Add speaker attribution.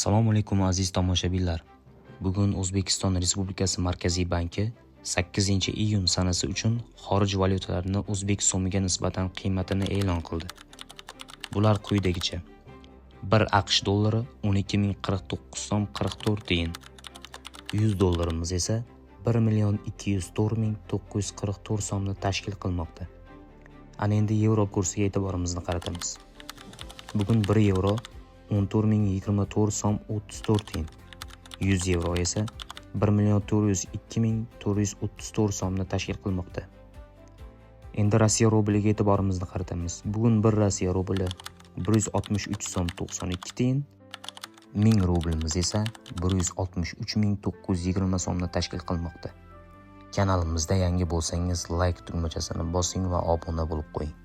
Speaker 1: Assalomu alaykum aziz tomoshabinlar. Bugun O'zbekiston Respublikasi Markaziy banki 8-iyun sanasi uchun xorij valyutalarini o'zbek so'miga nisbatan qiymatini e'lon qildi. Bular quyidagicha: 1 AQSh dollari 12.049 so'm 44 tiyin. 100 dollarimiz esa 1.204.944 so'mni tashkil qilmoqda. Ana endi yevro kursiga e'tiborimizni qaratamiz. Bugun 1 yevro 14.024 so'm 34 tiyin. 100 yevro esa 1.402.434 so'mni tashkil qilmoqda. Endi Rossiya rubliga e'tiborimizni qaratamiz. Bugun 1 Rossiya rubli 163 so'm 92 tiyin. 1000 rublimiz esa 163.920 so'mni tashkil qilmoqda. Kanalimizda yangi bo'lsangiz like tugmachasini bosing va obuna bo'lib qo'ying.